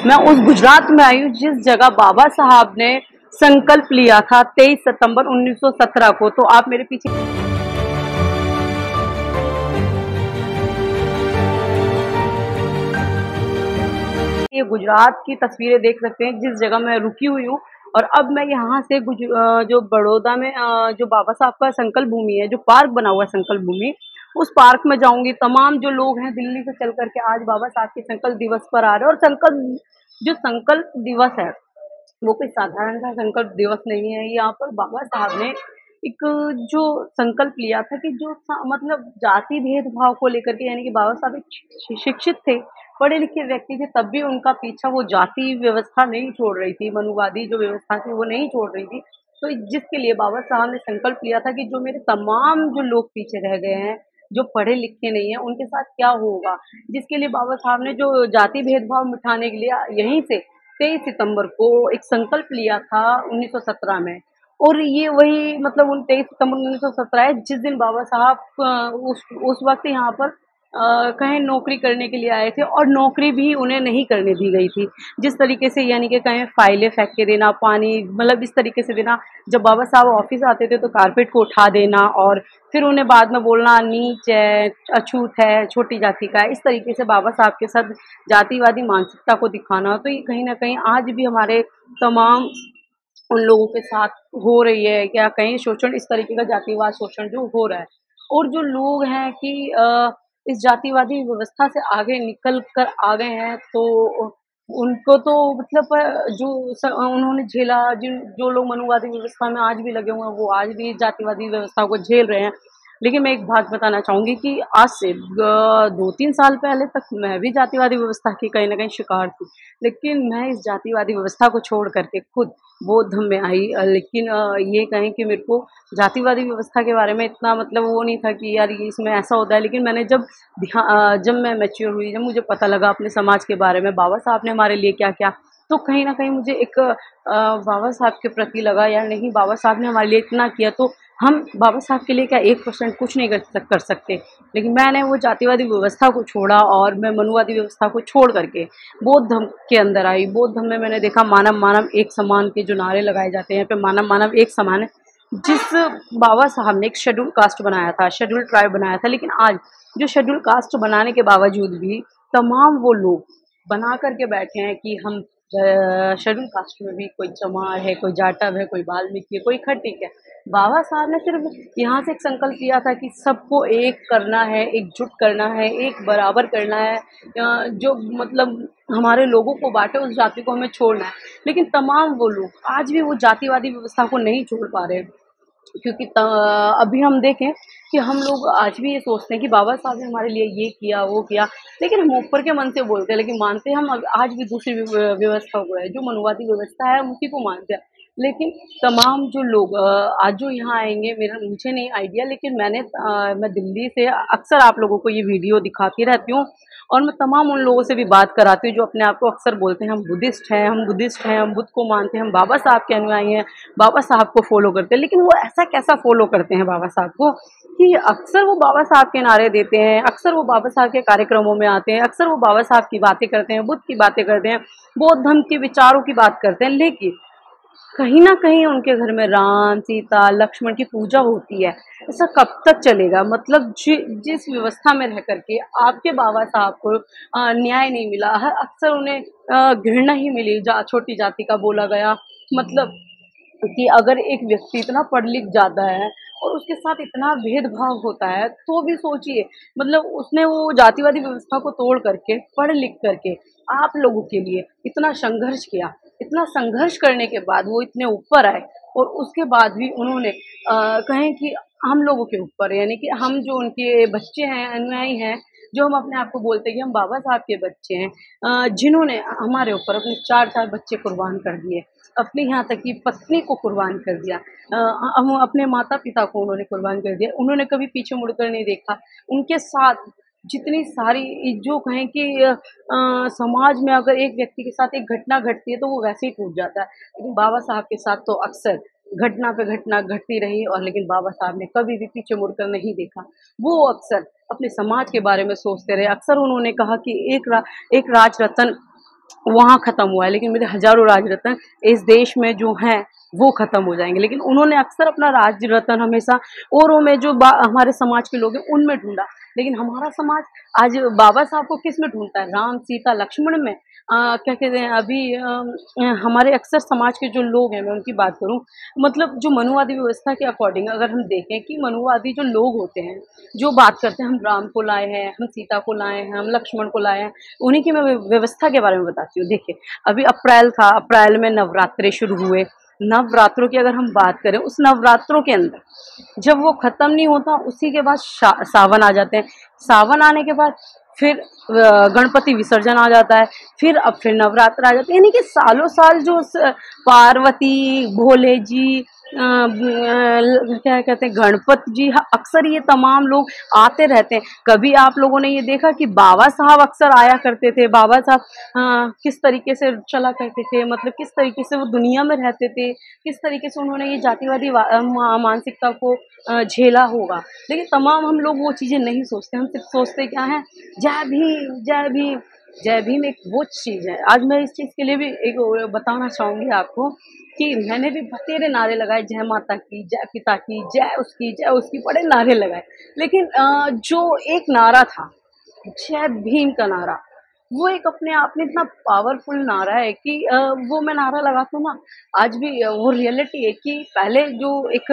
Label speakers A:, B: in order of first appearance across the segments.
A: मैं उस गुजरात में आई हूँ जिस जगह बाबा साहब ने संकल्प लिया था 23 सितंबर 1917 को। तो आप मेरे पीछे ये गुजरात की तस्वीरें देख सकते हैं जिस जगह मैं रुकी हुई हूँ। और अब मैं यहाँ से जो बड़ौदा में जो बाबा साहब का संकल्प भूमि है, जो पार्क बना हुआ है संकल्प भूमि, उस पार्क में जाऊंगी। तमाम जो लोग हैं दिल्ली से चल करके आज बाबा साहब के संकल्प दिवस पर आ रहे हैं। और संकल्प दिवस है वो कोई साधारण सा संकल्प दिवस नहीं है। यहाँ पर बाबा साहब ने एक जो संकल्प लिया था कि मतलब जाति भेदभाव को लेकर के, यानी कि बाबा साहब एक शिक्षित थे, पढ़े लिखे व्यक्ति थे, तब भी उनका पीछा वो जाति व्यवस्था नहीं छोड़ रही थी, मनुवादी जो व्यवस्था थी वो नहीं छोड़ रही थी। तो जिसके लिए बाबा साहब ने संकल्प लिया था कि जो मेरे तमाम जो लोग पीछे रह गए हैं, जो पढ़े लिखे नहीं है, उनके साथ क्या होगा। जिसके लिए बाबा साहब ने जो जाति भेदभाव मिटाने के लिए यहीं से 23 सितंबर को एक संकल्प लिया था 1917 में। और ये वही मतलब उन 23 सितंबर 1917 है जिस दिन बाबा साहब उस वक्त यहाँ पर कहीं नौकरी करने के लिए आए थे। और नौकरी भी उन्हें नहीं करने दी गई थी। जिस तरीके से, यानी कि कहीं फाइलें फेंक के देना, पानी मतलब इस तरीके से देना। जब बाबा साहब ऑफिस आते थे तो कारपेट को उठा देना और फिर उन्हें बाद में बोलना नीच है, अछूत है, छोटी जाति का है। इस तरीके से बाबा साहब के साथ जातिवादी मानसिकता को दिखाना, तो ये कहीं न कहीं आज भी हमारे तमाम उन लोगों के साथ हो रही है। क्या कहीं शोषण, इस तरीके का जातिवाद शोषण जो हो रहा है। और जो लोग हैं कि इस जातिवादी व्यवस्था से आगे निकल कर आ गए हैं, तो उनको तो मतलब उन्होंने झेला, जो लोग मनुवादी व्यवस्था में आज भी लगे हुए हैं, वो आज भी जातिवादी व्यवस्था को झेल रहे हैं। लेकिन मैं एक बात बताना चाहूँगी कि आज से 2-3 साल पहले तक मैं भी जातिवादी व्यवस्था की कहीं न कहीं शिकार थी। लेकिन मैं इस जातिवादी व्यवस्था को छोड़ कर के खुद बौद्ध धर्म में आई। लेकिन ये कहें कि मेरे को जातिवादी व्यवस्था के बारे में इतना मतलब वो नहीं था कि यार ये इसमें ऐसा होता है। लेकिन मैंने जब मैं मैच्योर हुई, जब मुझे पता लगा अपने समाज के बारे में, बाबा साहब ने हमारे लिए क्या-क्या, तो कहीं न कहीं मुझे एक बाबा साहब के प्रति लगा यार नहीं, बाबा साहब ने हमारे लिए इतना किया, तो हम बाबा साहब के लिए क्या 1% कुछ नहीं कर सकते। लेकिन मैंने वो जातिवादी व्यवस्था को छोड़ा और मैं मनुवादी व्यवस्था को छोड़ करके बौद्ध धर्म के अंदर आई। बौद्ध धर्म में मैंने देखा मानव मानव एक समान के जो नारे लगाए जाते हैं, पे मानव मानव एक समान है। जिस बाबा साहब ने एक शेड्यूल कास्ट बनाया था, शेड्यूल ट्राइब बनाया था, लेकिन आज जो शेड्यूल कास्ट बनाने के बावजूद भी तमाम वो लोग बना करके बैठे हैं कि हम शेड्यूल कास्ट में भी कोई चमार है, कोई जाटव है, कोई वाल्मीकि है, कोई खट्टिक है। बाबा साहब ने सिर्फ यहाँ से एक संकल्प लिया था कि सबको एक करना है, एकजुट करना है, एक बराबर करना है। जो मतलब हमारे लोगों को बाँटे, उस जाति को हमें छोड़ना है। लेकिन तमाम वो लोग आज भी वो जातिवादी व्यवस्था को नहीं छोड़ पा रहे हैं। क्योंकि अभी हम देखें कि हम लोग आज भी ये सोचते हैं कि बाबा साहब ने हमारे लिए ये किया, वो किया, लेकिन हम ऊपर के मन से बोलते हैं, लेकिन मानते हम आज भी दूसरी व्यवस्था को है, जो मनुवादी व्यवस्था है हम उसी को मानते हैं। लेकिन तमाम जो लोग आज जो यहाँ आएँगे, मुझे नहीं आइडिया, लेकिन मैं दिल्ली से अक्सर आप लोगों को ये वीडियो दिखाती रहती हूँ। और मैं तमाम उन लोगों से भी बात कराती हूँ जो अपने आप को अक्सर बोलते हैं हम बुद्धिस्ट हैं, हम बुद्ध को मानते हैं, हम बाबा साहब के अनुयायी हैं, बाबा साहब को फ़ॉलो करते हैं। लेकिन वो ऐसा कैसा फ़ॉलो करते हैं बाबा साहब को कि अक्सर वो बाबा साहब के नारे देते हैं, अक्सर वो बाबा साहब के कार्यक्रमों में आते हैं, अक्सर वो बाबा साहब की बातें करते हैं, बुद्ध की बातें करते हैं, बौद्ध धर्म के विचारों की बात करते हैं। लेकिन कहीं न कहीं उनके घर में राम, सीता, लक्ष्मण की पूजा होती है। ऐसा कब तक चलेगा? मतलब जिस व्यवस्था में रह कर के आपके बाबा साहब को न्याय नहीं मिला, अक्सर उन्हें घृणा ही मिली, छोटी जाति का बोला गया। मतलब कि अगर एक व्यक्ति इतना पढ़ लिख जाता है और उसके साथ इतना भेदभाव होता है, तो भी सोचिए, मतलब उसने वो जातिवादी व्यवस्था को तोड़ करके, पढ़ लिख करके आप लोगों के लिए इतना संघर्ष किया। इतना संघर्ष करने के बाद वो इतने ऊपर आए और उसके बाद भी उन्होंने कहें कि हम लोगों के ऊपर, यानी कि हम जो उनके बच्चे हैं, अनुयायी हैं, जो हम अपने आप को बोलते हैं कि हम बाबा साहब के बच्चे हैं, जिन्होंने हमारे ऊपर अपने 4-4 बच्चे कुर्बान कर दिए, अपनी यहाँ तक कि पत्नी को कुर्बान कर दिया, हम अपने माता-पिता को उन्होंने कुर्बान कर दिया, उन्होंने कभी पीछे मुड़कर नहीं देखा। उनके साथ जितनी सारी जो कहें कि समाज में अगर एक व्यक्ति के साथ एक घटना घटती है तो वो वैसे ही टूट जाता है। लेकिन बाबा साहब के साथ तो अक्सर घटना पे घटना घटती रही और लेकिन बाबा साहब ने कभी भी पीछे मुड़कर नहीं देखा। वो अक्सर अपने समाज के बारे में सोचते रहे। अक्सर उन्होंने कहा कि एक राज रतन वहाँ ख़त्म हुआ है, लेकिन मेरे हज़ारों राज रत्न इस देश में जो हैं वो ख़त्म हो जाएँगे। लेकिन उन्होंने अक्सर अपना राज रत्न हमेशा औरों में जो हमारे समाज के लोग हैं उनमें ढूँढा। लेकिन हमारा समाज आज बाबा साहब को किस में ढूँढता है? राम, सीता, लक्ष्मण में। क्या कहते हैं अभी हमारे अक्सर समाज के जो लोग हैं, मैं उनकी बात करूँ, मतलब जो मनुवादी व्यवस्था के अकॉर्डिंग अगर हम देखें कि मनुवादी जो लोग होते हैं, जो बात करते हैं हम राम को लाए हैं, हम सीता को लाए हैं, हम लक्ष्मण को लाए हैं, उन्हीं की मैं व्यवस्था के बारे में बताती हूँ। देखिए, अभी अप्रैल था, अप्रैल में नवरात्रे शुरू हुए। नवरात्रों की अगर हम बात करें, उस नवरात्रों के अंदर जब वो खत्म नहीं होता, उसी के बाद सावन आ जाते हैं। सावन आने के बाद फिर गणपति विसर्जन आ जाता है, फिर नवरात्र आ जाते हैं। यानी कि सालों साल जो पार्वती, भोले जी, क्या कहते हैं, गणपति जी, अक्सर ये तमाम लोग आते रहते हैं। कभी आप लोगों ने ये देखा कि बाबा साहब अक्सर आया करते थे? बाबा साहब किस तरीके से चला करते थे, मतलब किस तरीके से वो दुनिया में रहते थे, किस तरीके से उन्होंने ये जातिवादी मानसिकता को झेला होगा। लेकिन तमाम हम लोग वो चीज़ें नहीं सोचते, हम सिर्फ सोचते क्या है, जय भीम, जय भीम। जय भीम एक वो चीज़ है। आज मैं इस चीज़ के लिए भी एक बताना चाहूँगी आपको कि मैंने भी बतेरे नारे लगाए, जय माता की, जय पिता की, जय उसकी, बड़े नारे लगाए। लेकिन जो एक नारा था, जय भीम का नारा, वो एक अपने आप में इतना पावरफुल नारा है कि वो मैं नारा लगाती हूँ ना, आज भी वो रियलिटी है कि पहले जो एक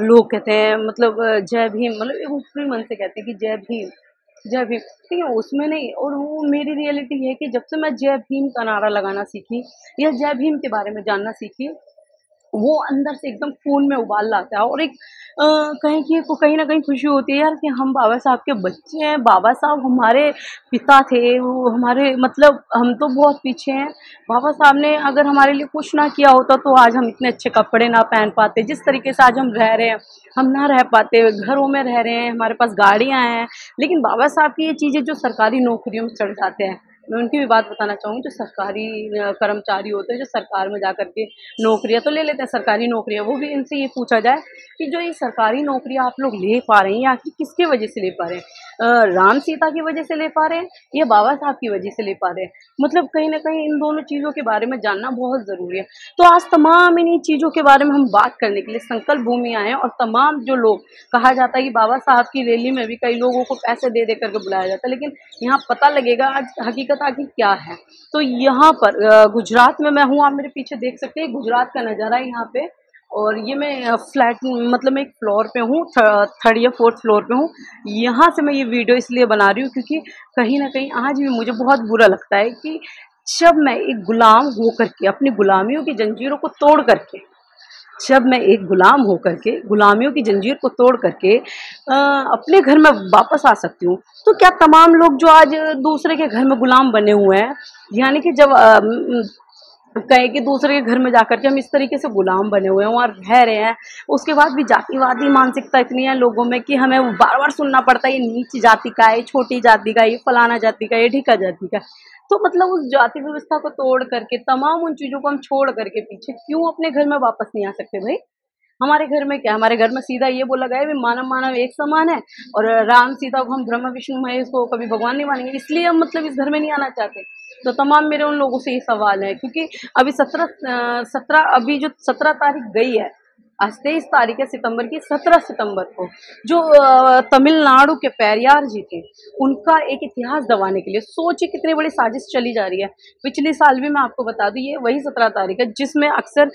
A: लोग कहते हैं, मतलब जय भीम, मतलब एक ऊपरी मन से कहते हैं कि जय भीम, जय भीम, ठीक है, उसमें नहीं। और वो मेरी रियलिटी है कि जब से मैं जय भीम का नारा लगाना सीखी या जय भीम के बारे में जानना सीखी, वो अंदर से एकदम खून में उबाल लाता है। और एक कहीं न कहीं खुशी होती है यार कि हम बाबा साहब के बच्चे हैं, बाबा साहब हमारे पिता थे, वो हमारे, मतलब हम तो बहुत पीछे हैं। बाबा साहब ने अगर हमारे लिए कुछ ना किया होता तो आज हम इतने अच्छे कपड़े ना पहन पाते, जिस तरीके से आज हम रह रहे हैं, हम ना रह पाते, घरों में रह रहे हैं, हमारे पास गाड़ियाँ हैं। लेकिन बाबा साहब की ये चीज़ें जो सरकारी नौकरियों में चढ़ जाते हैं, मैं उनकी भी बात बताना चाहूँगी। जो सरकारी कर्मचारी होते हैं, जो सरकार में जाकर के नौकरियाँ तो ले लेते हैं, सरकारी नौकरियाँ, वो भी इनसे ये पूछा जाए कि जो ये सरकारी नौकरियाँ आप लोग ले पा रहे हैं, ये आखिर किसकी वजह से ले पा रहे हैं? राम सीता की वजह से ले पा रहे हैं या बाबा साहब की वजह से ले पा रहे हैं? मतलब कहीं न कहीं इन दोनों चीज़ों के बारे में जानना बहुत ज़रूरी है। तो आज तमाम इन्हीं चीज़ों के बारे में हम बात करने के लिए संकल्प भूमि आए हैं। और तमाम जो लोग, कहा जाता है कि बाबा साहब की रैली में भी कई लोगों को पैसे दे कर के बुलाया जाता है, लेकिन यहाँ पता लगेगा आज हकीकत आखिर क्या है। तो यहाँ पर गुजरात में मैं हूँ, आप मेरे पीछे देख सकते हैं, गुजरात का नज़ारा है यहाँ पे। और ये मैं फ्लैट, मतलब मैं एक फ्लोर पे हूँ, थर्ड या फोर्थ फ्लोर पे हूँ। यहाँ से मैं ये वीडियो इसलिए बना रही हूँ क्योंकि कहीं न कहीं आज भी मुझे बहुत बुरा लगता है कि जब मैं एक गुलाम होकर के, अपनी गुलामियों की जंजीरों को तोड़ करके, जब मैं एक गुलाम होकर के, गुलामियों की जंजीर को तोड़ करके अपने घर में वापस आ सकती हूँ, तो क्या तमाम लोग जो आज दूसरे के घर में गुलाम बने हुए हैं, यानी कि जब कहें कि दूसरे के घर में जाकर के हम इस तरीके से गुलाम बने हुए हैं, वहाँ रह रहे हैं, उसके बाद भी जातिवादी मानसिकता इतनी है लोगों में कि हमें बार-बार सुनना पड़ता है, ये नीच जाति का है, ये छोटी जाति का है, ये फलाना जाति का है, ये ढिका जाति का है। तो मतलब उस जाति व्यवस्था को तोड़ करके, तमाम उन चीज़ों को हम छोड़ करके पीछे क्यों अपने घर में वापस नहीं आ सकते भई? हमारे घर में क्या, हमारे घर में सीधा ये बोला गया है कि मानव मानव एक समान है, और राम सीता को हम ब्रह्मा विष्णु महेश को कभी भगवान नहीं मानेंगे, इसलिए हम मतलब इस घर में नहीं आना चाहते। तो तमाम मेरे उन लोगों से ये सवाल है, क्योंकि अभी 17 अभी जो 17 तारीख गई है, आज 23 तारीख है सितंबर की, 17 सितंबर को जो तमिलनाडु के पेरियार जी थे, उनका एक इतिहास दबाने के लिए सोचिए कितनी बड़ी साजिश चली जा रही है। पिछले साल भी मैं आपको बता दूं, ये वही 17 तारीख है जिसमें अक्सर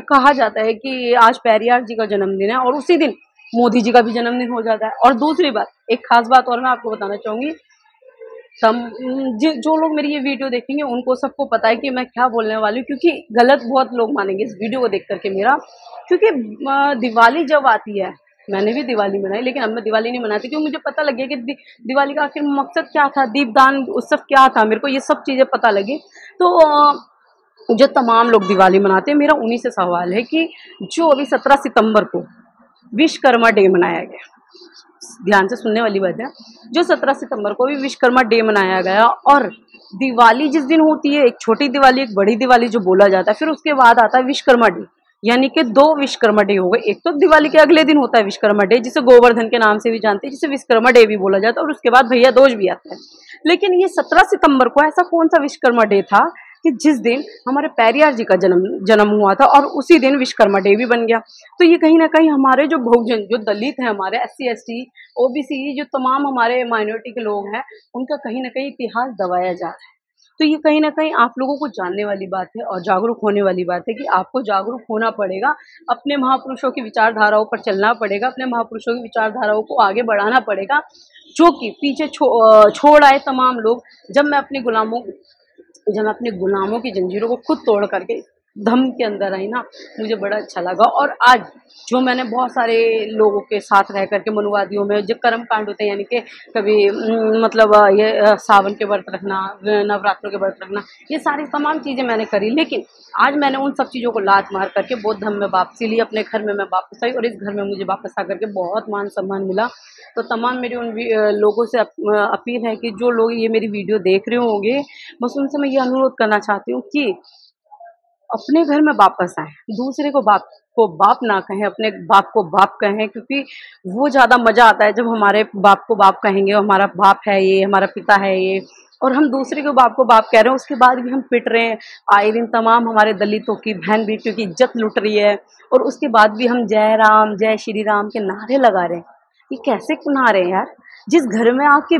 A: कहा जाता है कि आज पेरियार जी का जन्मदिन है, और उसी दिन मोदी जी का भी जन्मदिन हो जाता है। और दूसरी बात, एक खास बात और मैं आपको बताना चाहूंगी, जो लोग मेरी ये वीडियो देखेंगे उनको सबको पता है कि मैं क्या बोलने वाली हूँ, क्योंकि गलत बहुत लोग मानेंगे इस वीडियो को देख करके मेरा, क्योंकि दिवाली जब आती है, मैंने भी दिवाली मनाई, लेकिन अब मैं दिवाली नहीं मनाती क्योंकि मुझे पता लग गया कि दिवाली का आखिर मकसद क्या था, दीपदान उत्सव क्या था, मेरे को ये सब चीज़ें पता लगी। तो जो तमाम लोग दिवाली मनाते हैं, मेरा उन्हीं से सवाल है कि जो अभी 17 सितंबर को विश्वकर्मा डे मनाया गया, ध्यान से सुनने वाली बात है, जो 17 सितंबर को भी विश्वकर्मा डे मनाया गया, और दिवाली जिस दिन होती है, एक छोटी दिवाली एक बड़ी दिवाली जो बोला जाता है, फिर उसके बाद आता है विश्वकर्मा डे। यानी कि 2 विश्वकर्मा डे हो गए। एक तो दिवाली के अगले दिन होता है विश्वकर्मा डे, जिसे गोवर्धन के नाम से भी जानते हैं, जिसे विश्वकर्मा डे भी बोला जाता है, और उसके बाद भैया दूज भी आता है। लेकिन ये 17 सितंबर को ऐसा कौन सा विश्वकर्मा डे था कि जिस दिन हमारे पेरियार जी का जन्म हुआ था, और उसी दिन विश्वकर्मा डे भी बन गया। तो ये कहीं ना कहीं हमारे जो बहुजन, जो दलित हैं, हमारे SC ST OBC, जो तमाम हमारे माइनॉरिटी के लोग हैं, उनका कहीं ना कहीं इतिहास दबाया जा रहा है। तो ये कहीं ना कहीं आप लोगों को जानने वाली बात है और जागरूक होने वाली बात है कि आपको जागरूक होना पड़ेगा, अपने महापुरुषों की विचारधाराओं पर चलना पड़ेगा, अपने महापुरुषों की विचारधाराओं को आगे बढ़ाना पड़ेगा, जो कि पीछे छोड़ आए तमाम लोग। जब मैं अपने गुलामों की जंजीरों को खुद तोड़ करके धम्म के अंदर आई ना, मुझे बड़ा अच्छा लगा। और आज जो मैंने बहुत सारे लोगों के साथ रह करके, मनुवादियों में जो कर्म कांड होते हैं, यानी कि कभी मतलब ये सावन के व्रत रखना, नवरात्रों के व्रत रखना, ये सारी तमाम चीज़ें मैंने करी। लेकिन आज मैंने उन सब चीज़ों को लात मार करके बौद्ध धर्म में वापसी ली, अपने घर में मैं वापस आई, और इस घर में मुझे वापस आ करके बहुत मान सम्मान मिला। तो तमाम मेरी उन लोगों से अपील है कि जो लोग ये मेरी वीडियो देख रहे होंगे, बस उनसे मैं ये अनुरोध करना चाहती हूँ कि अपने घर में वापस आए, दूसरे को बाप ना कहें, अपने बाप को बाप कहें, क्योंकि वो ज़्यादा मज़ा आता है जब हमारे बाप को बाप कहेंगे, हमारा बाप है ये, हमारा पिता है ये, और हम दूसरे के बाप को बाप कह रहे हैं, उसके बाद भी हम पिट रहे हैं। आए दिन तमाम हमारे दलितों की, बहन बेटियों की इज्जत लुट रही है, और उसके बाद भी हम जय राम, जय श्री राम के नारे लगा रहे हैं। ये कैसे नारे हैं यार? जिस घर में आपकी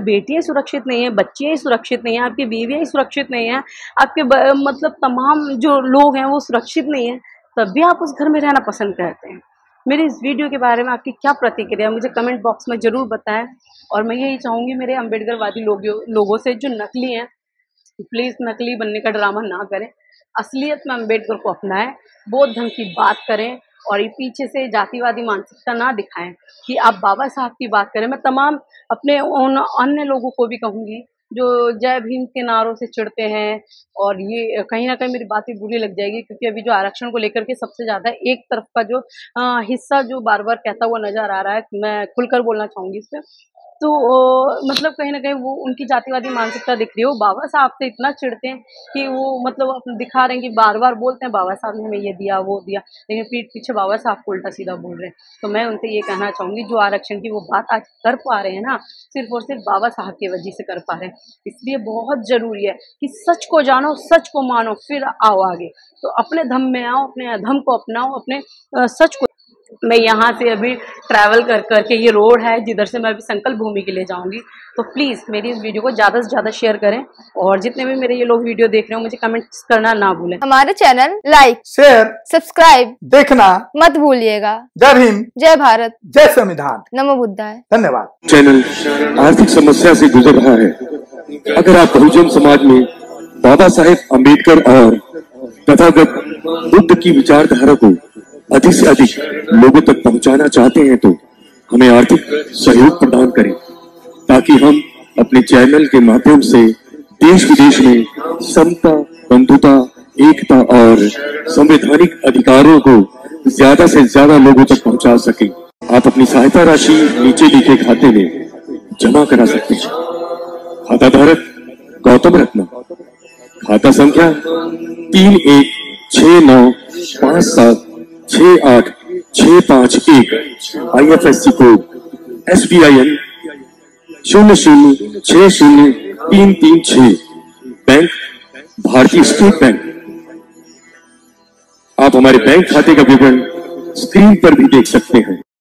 A: बेटियां सुरक्षित नहीं है, बच्चियां सुरक्षित नहीं है, आपकी बीवियां सुरक्षित नहीं है, आपके मतलब तमाम जो लोग हैं वो सुरक्षित नहीं है, तब भी आप उस घर में रहना पसंद करते हैं। मेरी इस वीडियो के बारे में आपकी क्या प्रतिक्रिया है, मुझे कमेंट बॉक्स में ज़रूर बताएं। और मैं यही चाहूँगी मेरे अम्बेडकरवादी लोगों से, जो नकली हैं, प्लीज़ नकली बनने का ड्रामा ना करें, असलियत में अम्बेडकर को अपनाएं, बौद्ध धर्म की बात करें, और ये पीछे से जातिवादी मानसिकता ना दिखाएं कि आप बाबा साहब की बात करें। मैं तमाम अपने उन अन्य लोगों को भी कहूँगी जो जय भीम के नारों से चिढ़ते हैं, और ये कहीं ना कहीं मेरी बातें बुरी लग जाएगी, क्योंकि अभी जो आरक्षण को लेकर के सबसे ज़्यादा एक तरफ का जो हिस्सा जो बार बार कहता हुआ नज़र आ रहा है, मैं खुलकर बोलना चाहूँगी इस पर। तो मतलब कहीं न कहीं वो उनकी जातिवादी मानसिकता दिख रही है। वो बाबा साहब से इतना चिढ़ते हैं कि वो मतलब दिखा रहे हैं कि बार-बार बोलते हैं बाबा साहब ने हमें ये दिया, वो दिया, लेकिन पीठ पीछे बाबा साहब को उल्टा-सीधा बोल रहे हैं। तो मैं उनसे ये कहना चाहूँगी, जो आरक्षण की वो बात आज कर पा रहे हैं ना, सिर्फ़ और सिर्फ़ बाबा साहब की वजह से कर पा रहे हैं। इसलिए बहुत ज़रूरी है कि सच को जानो, सच को मानो, फिर आओ आगे। तो अपने धर्म में आओ, अपने अधर्म को अपनाओ, अपने सच को। मैं यहाँ से अभी ट्रैवल कर के, ये रोड है जिधर से मैं अभी संकल्प भूमि के लिए जाऊँगी, तो प्लीज़ मेरी इस वीडियो को ज़्यादा से ज़्यादा शेयर करें, और जितने भी मेरे ये लोग वीडियो देख रहे हो मुझे कमेंट्स करना ना भूलें।
B: हमारे चैनल लाइक, शेयर, सब्सक्राइब देखना मत भूलिएगा। जय भीम, जय भारत, जय संविधान, नमो बुद्धाय। धन्यवाद।
C: चैनल आर्थिक समस्या से गुजर रहा है। अगर आप बहुजन समाज में बाबा साहेब अम्बेडकर और तथागत बुद्ध की विचारधारा को अधिक से अधिक लोगों तक पहुंचाना चाहते हैं, तो हमें आर्थिक सहयोग प्रदान करें, ताकि हम अपने चैनल के माध्यम से देश विदेश में समता, बंधुता, एकता और संवैधानिक अधिकारों को ज्यादा से ज्यादा लोगों तक पहुंचा सकें। आप अपनी सहायता राशि नीचे लिखे खाते में जमा करा सकते हैं। खाता धारक गौतम रत्न, खाता संख्या 3169576865 IFSC कोड SBIN 0060336, बैंक भारतीय स्टेट बैंक। आप हमारे बैंक खाते का विवरण स्क्रीन पर भी देख सकते हैं।